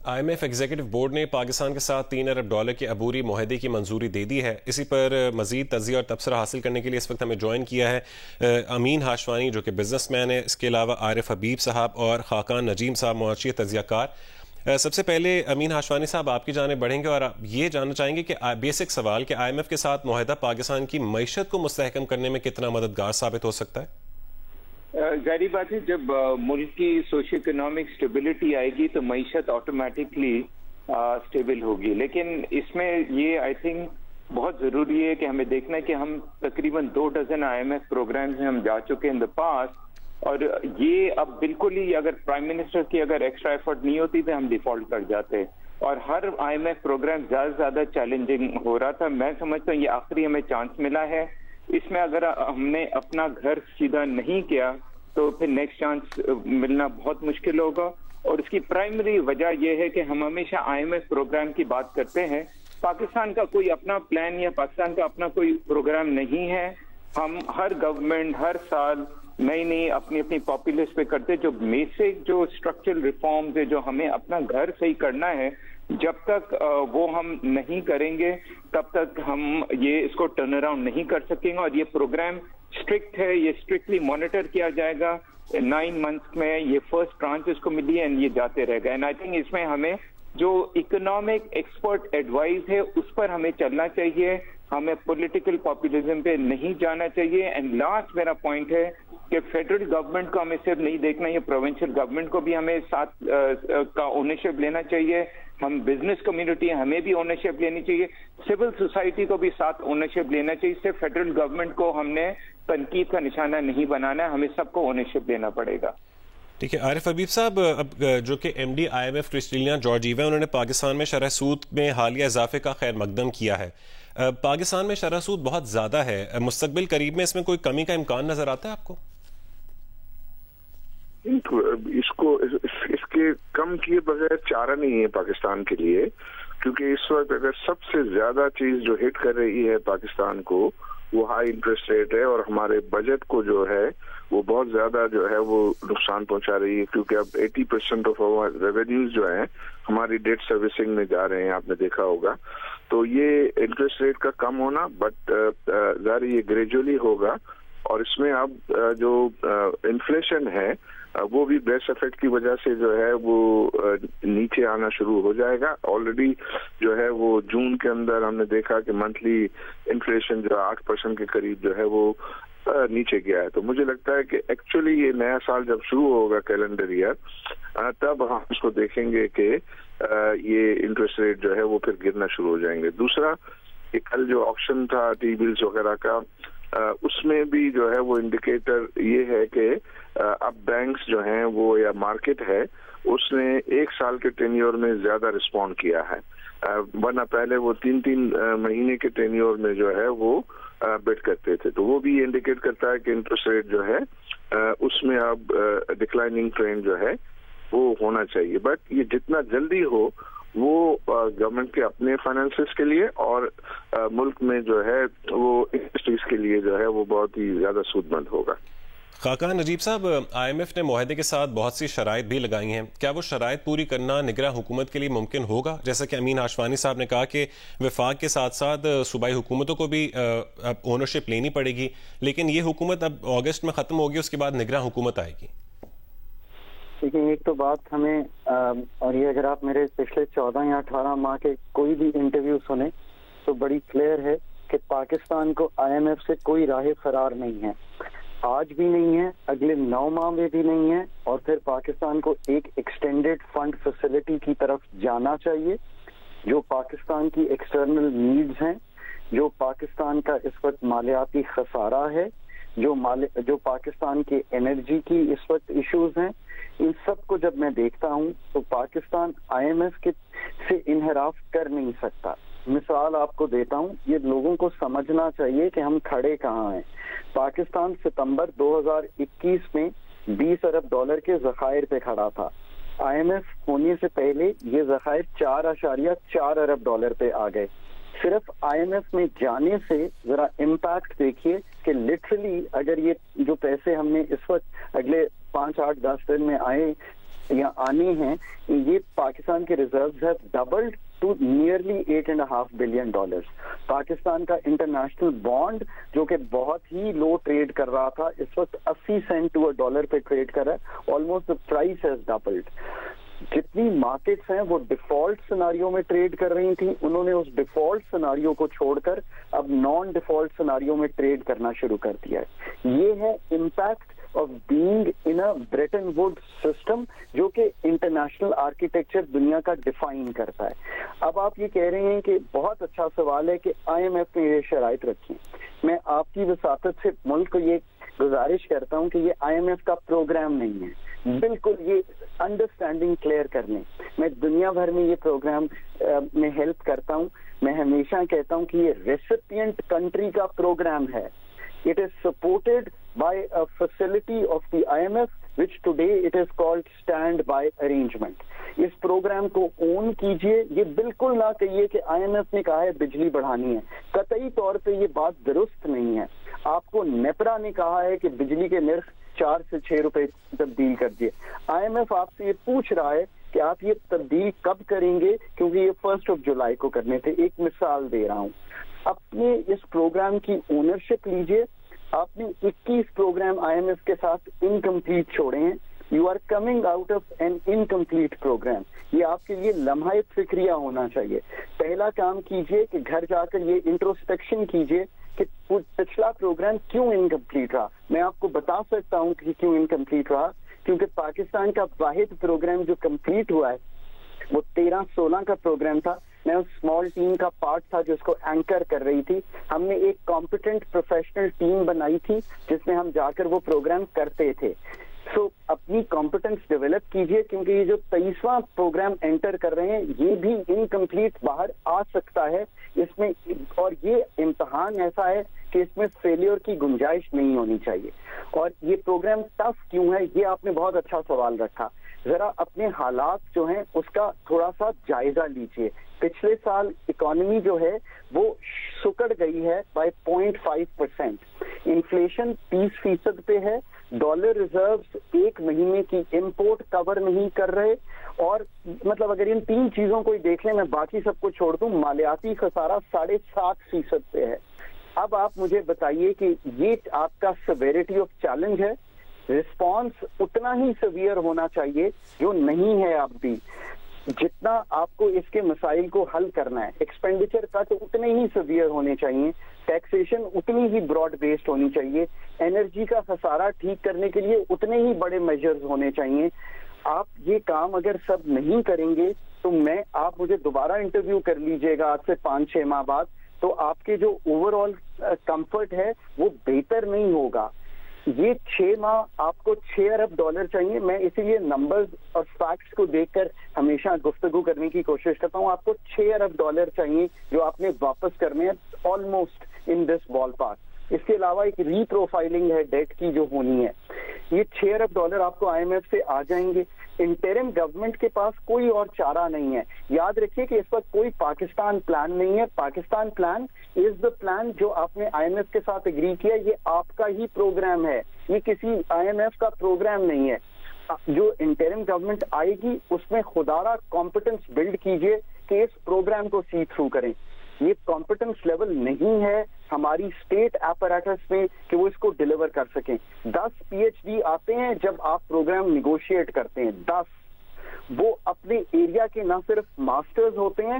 IMF executive board نے پاکستان کے ساتھ $3 ارب کے عبوری معاہدے کی منظوری دے دی ہے. اسی پر مزید تجزیہ اور تبصرہ حاصل کرنے کے لیے اس وقت ہمیں جوائن کیا ہے امین ہاشوانی جو کہ بزنس مین ہے, اس کے علاوہ عارف حبیب صاحب اور خاقان نجیم صاحب معاشی تجزیہ کار. سب سے پہلے امین ہاشوانی صاحب آپ کی جانب بڑھیں گے اور یہ جاننا چاہیں گے کہ بیسک سوال کہ IMF کے ساتھ معاہدہ پاکستان کی معیشت کو مستحکم کرنے میں کتنا مددگار ثابت ہو سکتا ہے؟ ظاہری بات ہے, جب ملک کی سوشو اکنامک اسٹیبلٹی آئے گی تو معیشت آٹومیٹکلی اسٹیبل ہوگی. لیکن اس میں یہ آئی تھنک بہت ضروری ہے کہ ہمیں دیکھنا ہے کہ ہم تقریباً 2 ڈزن IMF پروگرامز میں ہم جا چکے ان دا پاسٹ, اور یہ اب بالکل ہی اگر پرائم منسٹر کی اگر ایکسٹرا ایفرٹ نہیں ہوتی تو ہم ڈیفالٹ کر جاتے, اور ہر IMF پروگرام زیادہ سے زیادہ چیلنجنگ ہو رہا تھا. میں سمجھتا ہوں یہ آخری ہمیں چانس ملا ہے. اس میں اگر ہم نے اپنا گھر سیدھا نہیں کیا تو پھر نیکسٹ چانس ملنا بہت مشکل ہوگا. اور اس کی پرائمری وجہ یہ ہے کہ ہم ہمیشہ IMF پروگرام کی بات کرتے ہیں. پاکستان کا کوئی اپنا پلان یا پاکستان کا اپنا کوئی پروگرام نہیں ہے. ہم ہر گورنمنٹ ہر سال نئی اپنی پاپولیس پہ کرتے, جو بیسک جو اسٹرکچرل ریفارمز ہے جو ہمیں اپنا گھر صحیح کرنا ہے, جب تک وہ ہم نہیں کریں گے تب تک ہم یہ اس کو ٹرن اراؤنڈ نہیں کر سکیں گے. اور یہ پروگرام اسٹرکٹ ہے, یہ اسٹرکٹلی مانیٹر کیا جائے گا. 9 منتھس میں یہ فرسٹ ٹرانچ اس کو ملی ہے اینڈ یہ جاتے رہے گا. اینڈ آئی تھنک اس میں ہمیں جو اکنامک ایکسپرٹ ایڈوائز ہے اس پر ہمیں چلنا چاہیے, ہمیں پولیٹیکل پاپولزم پہ نہیں جانا چاہیے. اینڈ لاسٹ میرا پوائنٹ ہے کہ فیڈرل گورنمنٹ کو ہمیں صرف نہیں دیکھنا, یہ پروونشل گورنمنٹ کو بھی ہمیں ساتھ کا اونرشپ لینا چاہیے. ہم بزنس کمیونٹی ہمیں بھی اونرشپ لینی چاہیے, سول سوسائٹی کو بھی ساتھ اونرشپ لینا چاہیے. صرف فیڈرل گورنمنٹ کو ہم نے تنقید کا نشانہ نہیں بنانا ہے, ہمیں سب کو اونرشپ لینا پڑے گا. ٹھیک ہے. عارف حبیب صاحب, اب جو کہ MD IMF کرسٹیلینا جارجیوا انہوں نے پاکستان میں شرح سود میں حالیہ اضافے کا خیر مقدم کیا ہے. پاکستان میں شرح سود بہت زیادہ ہے, مستقبل قریب میں اس میں کوئی کمی کا امکان نظر آتا ہے آپ کو؟ اس کے کم کیے بغیر چارہ نہیں ہے پاکستان کے لیے, کیونکہ اس وقت اگر سب سے زیادہ چیز جو ہٹ کر رہی ہے پاکستان کو وہ ہائی انٹرسٹ ریٹ ہے, اور ہمارے بجٹ کو جو ہے وہ بہت زیادہ جو ہے وہ نقصان پہنچا رہی ہے, کیونکہ اب 80% آف آور ریونیوز جو ہیں ہماری ڈیٹ سروسنگ میں جا رہے ہیں, آپ نے دیکھا ہوگا. تو یہ انٹرسٹ ریٹ کا کم ہونا بٹ ظاہر یہ گریجولی ہوگا, اور اس میں اب جو انفلیشن ہے وہ بھی بیس افیکٹ کی وجہ سے جو ہے وہ نیچے آنا شروع ہو جائے گا. آلریڈی جو ہے وہ جون کے اندر ہم نے دیکھا کہ منتھلی انفلیشن جو 8% کے قریب جو ہے وہ نیچے گیا ہے. تو مجھے لگتا ہے کہ ایکچولی یہ نیا سال جب شروع ہوگا کیلنڈر ایئر تب ہم اس کو دیکھیں گے کہ یہ انٹرسٹ ریٹ جو ہے وہ پھر گرنا شروع ہو جائیں گے. دوسرا کہ کل جو آپشن تھا ٹی بلز وغیرہ کا, اس میں بھی جو ہے وہ انڈیکیٹر یہ ہے کہ اب بینکس جو ہیں وہ یا مارکیٹ ہے اس نے 1 سال کے ٹینیور میں زیادہ رسپونڈ کیا ہے, ورنہ پہلے وہ 3 مہینے کے ٹینیور میں جو ہے وہ بیٹ کرتے تھے. تو وہ بھی انڈیکیٹ کرتا ہے کہ انٹرسٹ ریٹ جو ہے اس میں اب ڈکلائننگ ٹرینڈ جو ہے وہ ہونا چاہیے. بٹ یہ جتنا جلدی ہو وہ گورنمنٹ کے اپنے فائنانسز کے لیے اور ملک میں جو ہے وہ انڈسٹریز کے لیے جو ہے وہ بہت ہی زیادہ سود مند ہوگا. خاقان نجیب صاحب, IMF نے معاہدے کے ساتھ بہت سی شرائط بھی لگائی ہیں, کیا وہ شرائط پوری کرنا نگراں حکومت کے لیے ممکن ہوگا؟ جیسا کہ امین ہاشوانی صاحب نے کہا کہ وفاق کے ساتھ ساتھ صوبائی حکومتوں کو بھی اونرشپ لینی پڑے گی, لیکن یہ حکومت اب اگست میں ختم ہوگی, اس کے بعد نگراں حکومت آئے گی. لیکن ایک تو بات ہمیں, اور یہ اگر آپ میرے پچھلے 14 یا 18 ماہ کے کوئی بھی انٹرویو سنیں تو بڑی کلیئر ہے کہ پاکستان کو IMF سے کوئی راہ فرار نہیں ہے, آج بھی نہیں ہے, اگلے 9 ماہ میں بھی نہیں ہے. اور پھر پاکستان کو ایک ایکسٹینڈڈ فنڈ فیسلٹی کی طرف جانا چاہیے جو پاکستان کی ایکسٹرنل نیڈز ہیں, جو پاکستان کا اس وقت مالیاتی خسارہ ہے, جو پاکستان کے انرجی کی اس وقت ایشوز ہیں. ان سب کو جب میں دیکھتا ہوں تو پاکستان IMF سے انحراف کر نہیں سکتا. مثال آپ کو دیتا ہوں, یہ لوگوں کو سمجھنا چاہیے کہ ہم کھڑے کہاں ہیں. پاکستان ستمبر 2021 میں $20 ارب کے ذخائر پہ کھڑا تھا. IMF ہونے سے پہلے یہ ذخائر $4.4 ارب پہ آ گئے. صرف IMF میں جانے سے ذرا امپیکٹ دیکھیے کہ لٹرلی اگر یہ جو پیسے ہم نے اس وقت اگلے 5-8-10 دن میں آئے یا آنے ہیں, یہ پاکستان کے reserves have doubled to nearly $8.5 billion. Pakistan کا انٹرنیشنل بانڈ جو کہ بہت ہی لو ٹریڈ کر رہا تھا, اس وقت 80 سینٹ ٹو $1 پہ ٹریڈ کر رہا ہے. Almost the price has doubled. جتنی مارکیٹس ہیں وہ ڈیفالٹ سناریو میں ٹریڈ کر رہی تھیں, انہوں نے اس ڈیفالٹ سناریو کو چھوڑ کر اب نان ڈیفالٹ سناریو میں ٹریڈ کرنا شروع کر دیا ہے. یہ ہے impact of being in a Britain would system جو کہ انٹرنیشنل آرکیٹیکچر دنیا کا ڈیفائن کرتا ہے. اب آپ یہ کہہ رہے ہیں کہ بہت اچھا سوال ہے کہ IMF نے یہ شرائط رکھی. میں آپ کی وساطت سے ملک کو یہ گزارش کرتا ہوں کہ یہ IMF کا پروگرام نہیں ہے. بالکل یہ انڈرسٹینڈنگ کلیئر کرنے, میں دنیا بھر میں یہ پروگرام میں ہیلپ کرتا ہوں. میں ہمیشہ کہتا ہوں کہ یہ ریسیپینٹ کنٹری کا پروگرام ہے. It is supported by a facility of the IMF, which today it is called Standby Arrangement. اس پروگرام کو اون کیجئے. یہ بالکل نہ کہیے کہ IMF نے کہا ہے بجلی بڑھانی ہے. قطعی طور پہ یہ بات درست نہیں ہے. آپ کو نیپرا نے کہا ہے کہ بجلی کے نرخ 4 سے 6 روپے تبدیل کر دیے. IMF آپ سے یہ پوچھ رہا ہے کہ آپ یہ تبدیل کب کریں گے, کیونکہ یہ 1 جولائی کو کرنے تھے. ایک مثال دے رہا ہوں. اپنے اس پروگرام کی اونرشپ لیجئے. آپ نے 21 پروگرام IMF کے ساتھ انکمپلیٹ چھوڑے ہیں. You are coming out of an incomplete program. یہ آپ کے لیے لمحہ فکریہ ہونا چاہیے. پہلا کام کیجئے کہ گھر جا کر یہ انٹروسپیکشن کیجئے کہ پچھلا پروگرام کیوں انکمپلیٹ رہا. میں آپ کو بتا سکتا ہوں کہ کیوں انکمپلیٹ رہا, کیونکہ پاکستان کا واحد پروگرام جو کمپلیٹ ہوا ہے وہ 13-16 کا پروگرام تھا. میں اس اسمال ٹیم کا پارٹ تھا جو اس کو اینکر کر رہی تھی. ہم نے ایک کمپیٹنٹ پروفیشنل ٹیم بنائی تھی جس میں ہم جا کر وہ پروگرام کرتے تھے. سو اپنی کمپیٹنس ڈیولپ کیجئے, کیونکہ یہ جو 23واں پروگرام انٹر کر رہے ہیں یہ بھی انکمپلیٹ باہر آ سکتا ہے اس میں, اور یہ امتحان ایسا ہے کہ اس میں فیلیور کی گنجائش نہیں ہونی چاہیے. اور یہ پروگرام ٹف کیوں ہے, یہ آپ نے بہت اچھا سوال رکھا. ذرا اپنے حالات جو ہیں اس کا تھوڑا سا جائزہ لیجئے. پچھلے سال اکانومی جو ہے وہ سکڑ گئی ہے بائی 0.5%. انفلیشن 30% پہ ہے. ڈالر ریزروز 1 مہینے کی امپورٹ کور نہیں کر رہے. اور مطلب اگر ان 3 چیزوں کو ہی دیکھ لیں, میں باقی سب کو چھوڑ دوں, مالیاتی خسارہ 7.5% پہ ہے. اب آپ مجھے بتائیے کہ یہ آپ کا سیویرٹی آف چیلنج ہے. رسپانس اتنا ہی سیویئر ہونا چاہیے جو نہیں ہے. اب بھی جتنا آپ کو اس کے مسائل کو حل کرنا ہے, ایکسپینڈیچر کٹ اتنے ہی سیویئر ہونے چاہیے, ٹیکسیشن اتنی ہی براڈ بیسڈ ہونی چاہیے, انرجی کا خسارہ ٹھیک کرنے کے لیے اتنے ہی بڑے میجرز ہونے چاہیے. آپ یہ کام اگر سب نہیں کریں گے تو آپ مجھے دوبارہ انٹرویو کر لیجئے گا آج سے 5-6 ماہ بعد, تو آپ کے جو اوور آل کمفرٹ ہے وہ بہتر نہیں ہوگا. یہ 6 ماہ آپ کو $6 ارب چاہیے. میں اسی لیے نمبرز اور فیکٹس کو دیکھ کر ہمیشہ گفتگو کرنے کی کوشش کرتا ہوں. آپ کو $6 ارب چاہیے جو آپ نے واپس کرنے ہیں almost in this ball park. اس کے علاوہ ایک ری پروفائلنگ ہے ڈیٹ کی جو ہونی ہے. یہ $6 ارب آپ کو IMF سے آ جائیں گے. انٹرم گورنمنٹ کے پاس کوئی اور چارہ نہیں ہے. یاد رکھیے کہ اس وقت کوئی پاکستان پلان نہیں ہے. Pakistan plan is the plan جو آپ نے IMF کے ساتھ اگری کیا. یہ آپ کا ہی پروگرام ہے, یہ کسی IMF کا پروگرام نہیں ہے. جو انٹرم گورنمنٹ آئے گی اس میں خدا را کمپٹنس بلڈ کیجئے کہ اس پروگرام کو سی تھرو کریں. یہ کمپٹنس لیول نہیں ہے ہماری اسٹیٹ ایپریٹس میں کہ وہ اس کو ڈیلیور کر سکیں. 10 PhD آتے ہیں جب آپ پروگرام نیگوشیٹ کرتے ہیں. 10 وہ اپنے ایریا کے نہ صرف ماسٹرز ہوتے ہیں,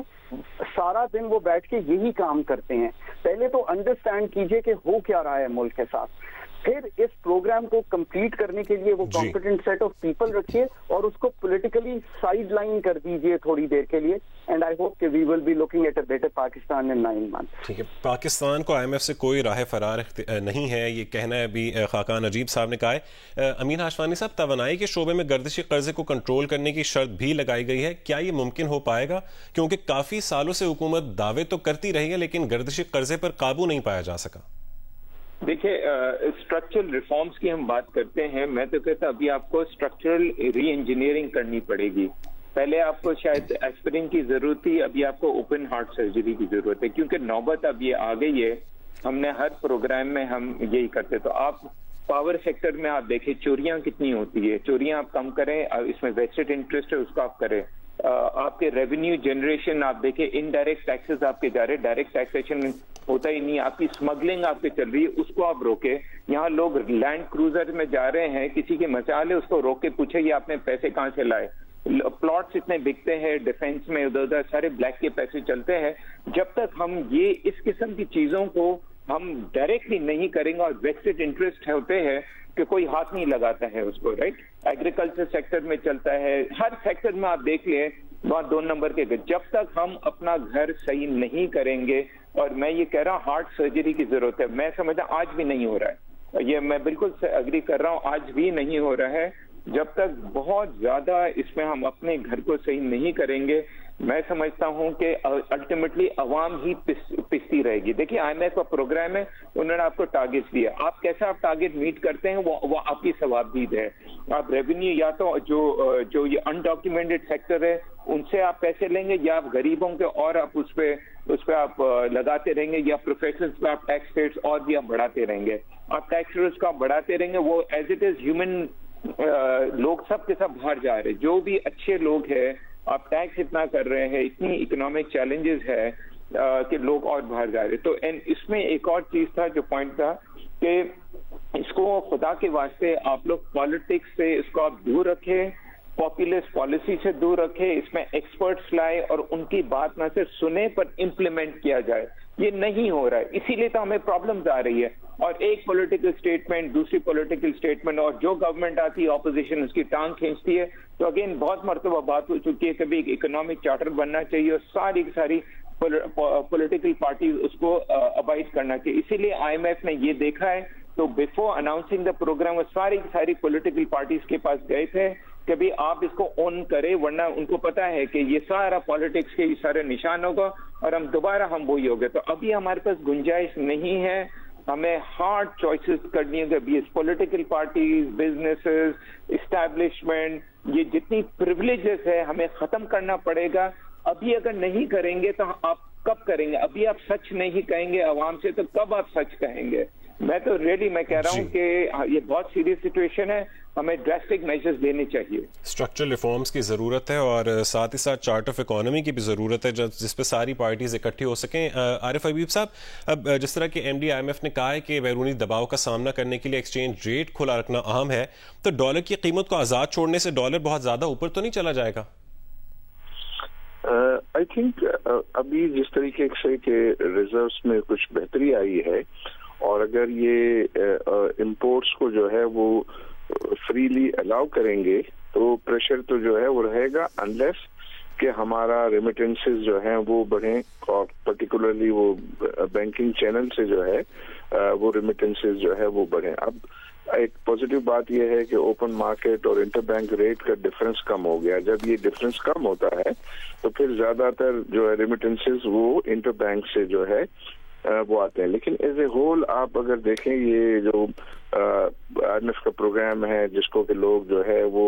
سارا دن وہ بیٹھ کے یہی کام کرتے ہیں. پہلے تو انڈرسٹینڈ کیجئے کہ ہو کیا رہا ہے ملک کے ساتھ, پھر اس پروگرام کو کمپلیٹ کرنے کے لیے وہ کمپیٹنٹ سیٹ آف پیپل رکھیے اور اس کو پولیٹیکلی سائڈ لائن کر دیجئے تھوڑی دیر کے لیے. اینڈ آئی ہوپ کہ we will be looking at a better Pakistan in 9 months. ٹھیک ہے, پاکستان کو IMF سے کوئی راہ فرار نہیں ہے, یہ کہنا ہے ابھی خاقان نجیب صاحب نے کہا ہے. امین ہاشوانی صاحب, توانائی کے شعبے میں گردشی قرضے کو کنٹرول کرنے کی شرط بھی لگائی گئی ہے. کیا یہ ممکن ہو پائے گا؟ کیونکہ کافی سالوں سے حکومت دعوے تو کرتی رہی ہے لیکن گردشی قرضے پر قابو نہیں پایا جا سکا. دیکھیں, اسٹرکچرل ریفارمز کی ہم بات کرتے ہیں. میں تو کہتا ابھی آپ کو اسٹرکچرل ری انجینئرنگ کرنی پڑے گی. پہلے آپ کو شاید ایسپرین کی ضرورت تھی, ابھی آپ کو اوپن ہارٹ سرجری کی ضرورت ہے, کیونکہ نوبت اب یہ آ گئی ہے. ہم نے ہر پروگرام میں ہم یہی کرتے. تو آپ پاور سیکٹر میں آپ دیکھیں چوریاں کتنی ہوتی ہے, چوریاں آپ کم کریں, اس میں ویسٹڈ انٹرسٹ ہے اس کو آپ کریں. آپ کے ریونیو جنریشن آپ دیکھیں, انڈائریکٹ ٹیکسز آپ کے جا رہے, ڈائریکٹ ٹیکسیشن ہوتا ہی نہیں, آپ کی اسمگلنگ آپ کے چل رہی ہے, اس کو آپ روکے. یہاں لوگ لینڈ کروزر میں جا رہے ہیں, کسی کے مسائل ہے اس کو روک کے پوچھے یہ آپ نے پیسے کہاں سے لائے. پلاٹس اتنے بکتے ہیں ڈیفینس میں, ادھر ادھر سارے بلیک کے پیسے چلتے ہیں. جب تک ہم یہ اس قسم کی چیزوں کو ہم ڈائریکٹلی نہیں کریں گے, اور ویسٹڈ انٹرسٹ ہوتے ہیں کہ کوئی ہاتھ نہیں لگاتا ہے اس کو, رائٹ, ایگریکلچر سیکٹر میں چلتا ہے, ہر سیکٹر میں آپ دیکھ لیں وہاں 2 نمبر کے. جب تک ہم اپنا گھر صحیح نہیں کریں گے, اور میں یہ کہہ رہا ہوں ہارٹ سرجری کی ضرورت ہے, میں سمجھتا آج بھی نہیں ہو رہا ہے, یہ میں بالکل اگری کر رہا ہوں, آج بھی نہیں ہو رہا ہے. جب تک بہت زیادہ اس میں ہم اپنے گھر کو صحیح نہیں کریں گے, میں سمجھتا ہوں کہ الٹیمیٹلی عوام ہی پستی رہے گی. دیکھیے آئی ایم ایف کا پروگرام ہے, انہوں نے آپ کو ٹارگیٹ دیا, آپ کیسا آپ ٹارگیٹ میٹ کرتے ہیں وہ آپ کی ثوابدید ہے. آپ ریونیو یا تو جو یہ انڈاکیومنٹڈ سیکٹر ہے ان سے آپ پیسے لیں گے, یا آپ غریبوں کے اور آپ اس پہ آپ لگاتے رہیں گے, یا پروفیشنلز پہ آپ ٹیکس ریٹس اور بھی آپ بڑھاتے رہیں گے. آپ ٹیکس ریٹس کو آپ بڑھاتے رہیں گے, وہ ایز اٹ از ہیومن لوگ سب کے سب باہر جا رہے, جو بھی اچھے لوگ ہیں آپ ٹیکس اتنا کر رہے ہیں, اتنی اکنامک چیلنجز ہے کہ لوگ اور باہر جا رہے. تو اس میں ایک اور چیز تھا جو پوائنٹ تھا کہ اس کو خدا کے واسطے آپ لوگ پالیٹکس سے اس کو آپ دور رکھیں, پاپولسٹ پالیسی سے دور رکھے, اس میں ایکسپرٹس لائے اور ان کی بات نہ صرف سنے پر امپلیمنٹ کیا جائے. یہ نہیں ہو رہا ہے, اسی لیے تو ہمیں پرابلمز آ رہی ہے. اور ایک پولیٹیکل اسٹیٹمنٹ دوسری پولیٹیکل اسٹیٹمنٹ, اور جو گورنمنٹ آتی ہے اپوزیشن اس کی ٹانگ کھینچتی ہے. تو اگین بہت مرتبہ بات ہو چکی ہے, کبھی ایک اکنامک چارٹر بننا چاہیے اور ساری کی ساری پولیٹیکل پارٹیز اس کو ابائڈ کرنا چاہیے. اسی لیے آئی ایم ایف نے یہ دیکھا ہے, تو بیفور اناؤنسنگ دا پروگرام وہ ساری کی ساری پولیٹیکل پارٹیز کے پاس گئے تھے کہ بھی آپ اس کو اون کرے, ورنہ ان کو پتا ہے کہ یہ سارا پالیٹکس کے یہ سارے نشان ہوگا اور ہم دوبارہ ہم وہی ہو گئے. تو ابھی ہمارے پاس گنجائش نہیں ہے, ہمیں ہارڈ چوائسز کرنی ہے کہ ابھی پولیٹیکل پارٹیز, بزنسز, اسٹیبلشمنٹ, یہ جتنی پریولیجز ہے ہمیں ختم کرنا پڑے گا. ابھی اگر نہیں کریں گے تو آپ کب کریں گے؟ ابھی آپ سچ نہیں کہیں گے عوام سے تو کب آپ سچ کہیں گے؟ میں تو ریلی میں کہہ رہا ہوں کہ یہ بہت سیریس سچویشن ہے, ہمیں ڈریسٹک میجرز لینے چاہیے. اسٹرکچرل ریفارمز کی ضرورت ہے اور ساتھ ہی ساتھ چارٹ آف اکانومی کی بھی ضرورت ہے جس پہ ساری پارٹیز اکٹھی ہو سکیں. عارف حبیب صاحب, اب جس طرح کہ M D I M F نے کہا ہے کہ بیرونی دباؤ کا سامنا کرنے کے لیے ایکسچینج ریٹ کھلا رکھنا اہم ہے, تو ڈالر کی قیمت کو آزاد چھوڑنے سے ڈالر بہت زیادہ اوپر تو نہیں چلا جائے گا؟ آئی تھنک ابھی جس طریقے سے کہ ریزروز میں کچھ بہتری آئی ہے, اور اگر یہ امپورٹس کو جو ہے وہ فریلی الاؤ کریں گے تو پریشر تو جو ہے وہ رہے گا, انلیس کہ ہمارا ریمیٹنسز جو ہیں وہ بڑھیں, اور پرٹیکولرلی وہ بینکنگ چینل سے جو ہے وہ ریمیٹنسز جو ہے وہ بڑھیں. اب ایک پازیٹیو بات یہ ہے کہ اوپن مارکیٹ اور انٹر بینک ریٹ کا ڈفرنس کم ہو گیا. جب یہ ڈفرنس کم ہوتا ہے تو پھر زیادہ تر جو ہے ریمیٹنسز وہ انٹر بینک سے جو ہے وہ آتے ہیں. لیکن ایز اے ہول آپ اگر دیکھیں یہ جو آئی ایم ایف کا پروگرام ہے جس کو کہ لوگ جو ہے وہ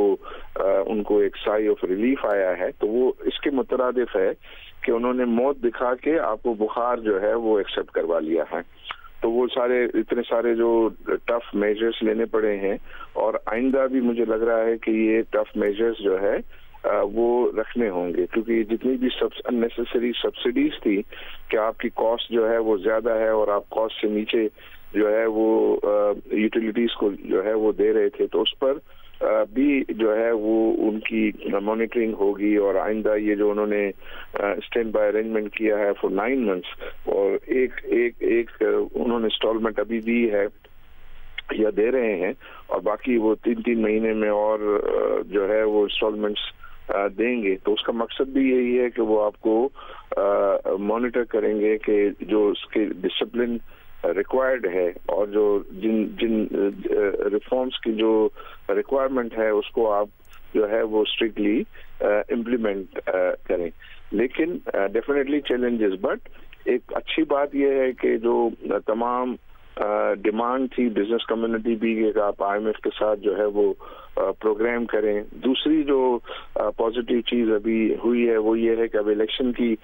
ان کو ایک سائی آف ریلیف آیا ہے, تو وہ اس کے مترادف ہے کہ انہوں نے موت دکھا کے آپ کو بخار جو ہے وہ ایکسیپٹ کروا لیا ہے. تو وہ سارے اتنے سارے جو ٹف میجرز لینے پڑے ہیں, اور آئندہ بھی مجھے لگ رہا ہے کہ یہ ٹف میجرز جو ہے وہ رکھنے ہوں گے, کیونکہ جتنی بھی اننیسیسری سبسڈیز تھی کہ آپ کی کاسٹ جو ہے وہ زیادہ ہے اور آپ کاسٹ سے نیچے جو ہے وہ یوٹیلیٹیز کو جو ہے وہ دے رہے تھے, تو اس پر بھی جو ہے وہ ان کی مانیٹرنگ ہوگی. اور آئندہ یہ جو انہوں نے اسٹینڈ بائی ارینجمنٹ کیا ہے فور 9 months, اور ایک انہوں نے انسٹالمنٹ ابھی دی ہے یا دے رہے ہیں, اور باقی وہ 3 مہینے میں اور جو ہے وہ انسٹالمنٹس دیں گے. تو اس کا مقصد بھی یہی ہے کہ وہ آپ کو مانیٹر کریں گے کہ جو اس کے ڈسپلن ریکوائرڈ ہے اور جو جن ریفارمس کی جو ریکوائرمنٹ ہے اس کو آپ جو ہے وہ اسٹرکٹلی امپلیمنٹ کریں. لیکن ڈیفینیٹلی چیلنجز, بٹ ایک اچھی بات یہ ہے کہ جو تمام ڈیمانڈ تھی بزنس کمیونٹی بھی کہ آپ IMF کے ساتھ جو ہے وہ پروگرام کریں. دوسری جو پازیٹیو چیز ابھی ہوئی ہے وہ یہ ہے کہ اب الیکشن کی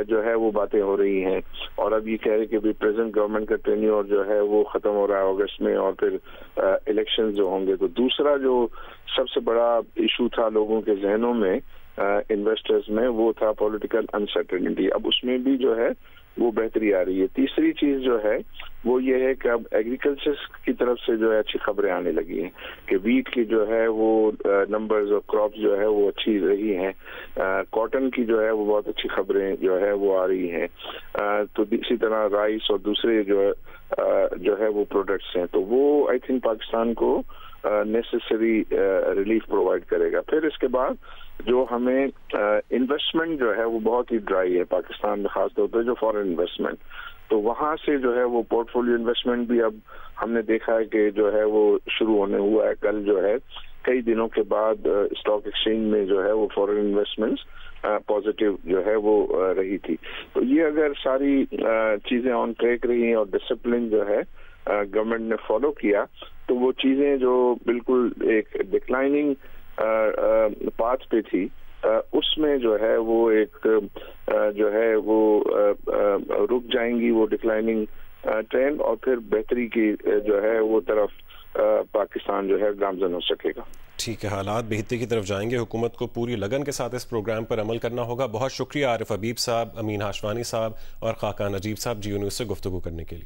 جو ہے وہ باتیں ہو رہی ہیں اور اب یہ کہہ رہے کہ پریزنٹ گورنمنٹ کا ٹینیور جو ہے وہ ختم ہو رہا ہے اگست میں اور پھر الیکشن جو ہوں گے. تو دوسرا جو سب سے بڑا ایشو تھا لوگوں کے ذہنوں میں انویسٹرز میں وہ تھا پولیٹیکل انسرٹنٹی. اب اس میں بھی جو ہے وہ بہتری آ رہی ہے. تیسری چیز جو ہے وہ یہ ہے کہ اب ایگریکلچر کی طرف سے جو ہے اچھی خبریں آنے لگی ہیں کہ ویٹ کی جو ہے وہ نمبرز اور کراپس جو ہے وہ اچھی رہی ہیں. کاٹن کی جو ہے وہ بہت اچھی خبریں جو ہے وہ آ رہی ہیں. تو اسی طرح رائس اور دوسرے جو ہے وہ پروڈکٹس ہیں. تو وہ آئی تھنک پاکستان کو نیسیسری ریلیف پرووائڈ کرے گا. پھر اس کے بعد جو ہمیں انویسٹمنٹ جو ہے وہ بہت ہی ڈرائی ہے پاکستان میں, خاص طور پہ جو فارن انویسٹمنٹ. تو وہاں سے جو ہے وہ پورٹ فولیو انویسٹمنٹ بھی اب ہم نے دیکھا ہے کہ جو ہے وہ شروع ہونے ہوا ہے. کل جو ہے کئی دنوں کے بعد اسٹاک ایکسچینج میں جو ہے وہ فارن انویسٹمنٹس پازیٹیو جو ہے وہ رہی تھی. تو یہ اگر ساری چیزیں آن ٹریک رہی ہیں اور ڈسپلن جو ہے گورنمنٹ نے فالو کیا تو وہ چیزیں جو بالکل ایک ڈکلائننگ پاتھ پہ تھی اس میں جو ہے وہ ایک جو ہے وہ رک جائیں گی وہ ڈکلائننگ ٹرینڈ اور پھر بہتری کی جو ہے وہ طرف پاکستان جو ہے گامزن ہو سکے گا. ٹھیک ہے, حالات بہتری کی طرف جائیں گے. حکومت کو پوری لگن کے ساتھ اس پروگرام پر عمل کرنا ہوگا. بہت شکریہ عارف حبیب صاحب, امین ہاشوانی صاحب اور خاقان نجیب صاحب جیو نیوز سے گفتگو کرنے کے لیے.